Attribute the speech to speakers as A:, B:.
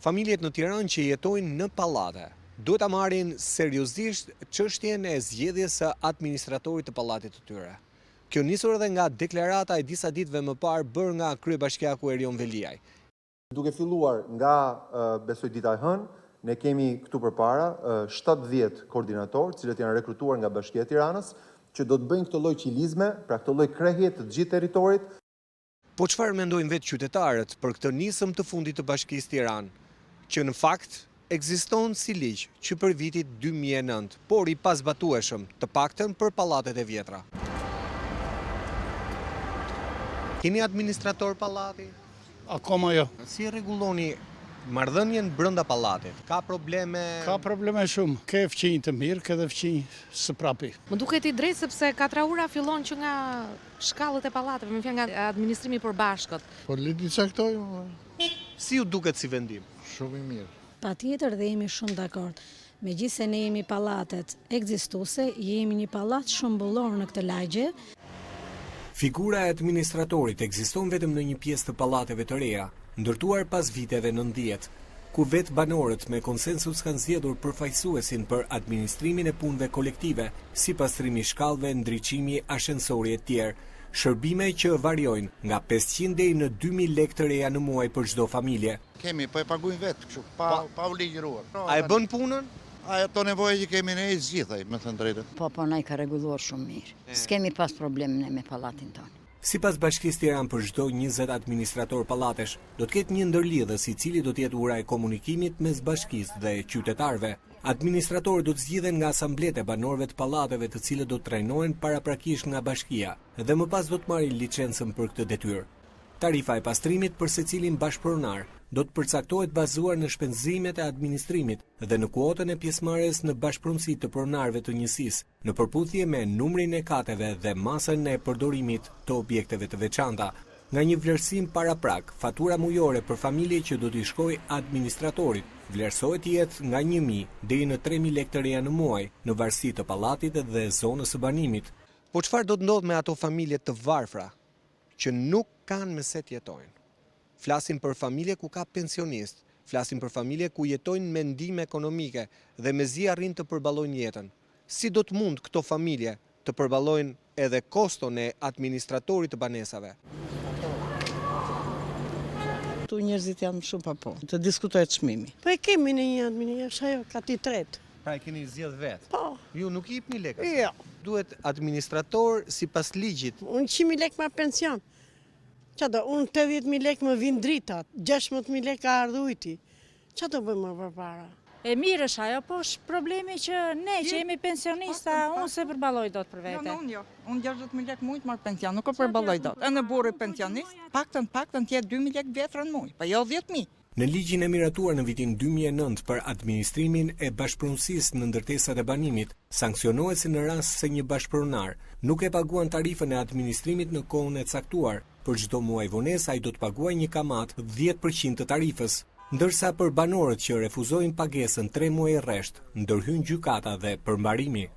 A: Familjet në Tiranë që jetojnë në pallate duhet ta marrin seriozisht çështjen e zgjedhjes së administratorit të pallatit të tyre. Kjo nisur edhe nga deklarata e disa ditëve më parë bërë nga kryebashkiaku Erion Veliaj.
B: Duke filluar nga besoj dita e hënë, ne kemi këtu përpara 70 koordinatorë, cilët janë rekrutuar nga Bashkia e Tiranës, që do të bëjnë këtë lloj qilizme, pra këtë lloj krehje të gjithë territorit.
A: Po çfarë mendojnë vetë qytetarët për këtë nisëm të fundit të Bashkisë Tiranë, që në fakt ekziston si ligj që për vitit 2009, por i pazbatueshëm, të paktën për pallatet e vjetra. Keni administrator pallati?
C: Akoma jo.
A: Si rregulloni marrëdhënien brenda pallatit? Ka probleme?
C: Ka probleme shumë. Ke fqinj të mirë, ke dhe fqinj së prapi.
D: Më duket i drejtë sepse katraura fillon që nga shkallët e pallateve, më fjalë nga administrimi i përbashkët.
E: Po le të caktojmë.
A: Si ju duket si vendim?
E: Shumë i mirë.
F: Patjetër dhe jemi shumë dakord. Megjithëse ne jemi pallatet ekzistuese, jemi një pallat shëmbullor në këtë lagje.
A: Figura e administratorit ekziston vetëm në një pjesë të pallateve të reja, ndërtuar pas viteve 90, ku vetë banorët me konsensus kanë zgjedhur përfaqësuesin për administrimin e punëve kolektive, si pastrimi shkallëve, ndriçimi, ashensori e tjerë, shërbime që variojnë nga 500 deri në 2000 lekë të reja në muaj për çdo familje.
E: Kemi, po e paguajmë vetë, kështu, pa u ligjëruar.
A: A e bën punën?
E: Ato nevojë që kemi ne i zgjidhej, me thënë drejtën.
G: Po, na i ka rregulluar shumë mirë. S'kemi pas probleme ne me pallatin tonë.
A: Sipas Bashkisë Tiranë, për çdo 20 administrator pallatesh, do të ketë një ndërlidhës i cili do të jetë ura e komunikimit mes bashkisë dhe qytetarëve. Administratorët do të zgjidhen nga asamblet e banorëve të pallateve, të cilët do të trajnohen paraprakisht nga bashkia dhe më pas do të marrin licencën për këtë detyrë. Tarifa e pastrimit për secilin bashkëpronar do të përcaktohet bazuar në shpenzimet e administrimit dhe në kuotën e pjesëmarrjes në bashkëpronësi të pronarëve të njësisë, në përputhje me numrin e kateve dhe masën e përdorimit të objekteve të veçanta. Nga një vlerësim paraprak, fatura mujore për familje që do t'i shkojë administratorit vlerësohet jetë nga 1.000 deri në 3.000 lekë të reja në muaj, në varësi të pallatit dhe zonës së banimit. Po çfarë do të ndodhë me ato familje të varfra që nuk kanë me se të jetojnë? Flasim për familje ku ka pensionist, flasim për familje ku jetojnë me ndihmë ekonomike dhe mezi arrin të përballojnë jetën. Si do të mund këto familje të përballojnë edhe koston e administratorit të banesave?
H: Tu njerëzit janë shumë pa të diskutohet çmimi.
I: Po e kemi në një administrator, ajo ka ti tret.
A: Pra e keni zgjedh vetë?
I: Po.
A: Ju nuk i jepni lekë?
I: Jo.
A: Duhet administrator sipas ligjit.
I: Unë 100.000 lekë me pension. Qa do, unë 80.000 lekë më vinë dritat, 16.000 lekë ka ardhur ujti. Qa do bëjmë më përpara?
J: E mirë është ajo, po është problemi që ne që jemi pensionista, unë se përballoj dot për vete.
K: Jo, unë 60.000 lekë mujt marr pension, nuk e përballoj dot. E në burri pensionist, paktën tjetë 2.000 lekë vjetrën muj, pa jo 10.000.
A: Në ligjin e miratuar në vitin 2009 për administrimin e bashkëpronësisë në ndërtesat e banimit, sanksionohet se në rast se një bashkëpronar nuk e paguan tarifën e administrimit në kohën e caktuar, për çdo muaj vonesë ai do të paguajë një kamat 10% të tarifës, ndërsa për banorët që refuzojnë pagesën 3 muaj rresht, ndërhyn gjykata dhe përmbarimi.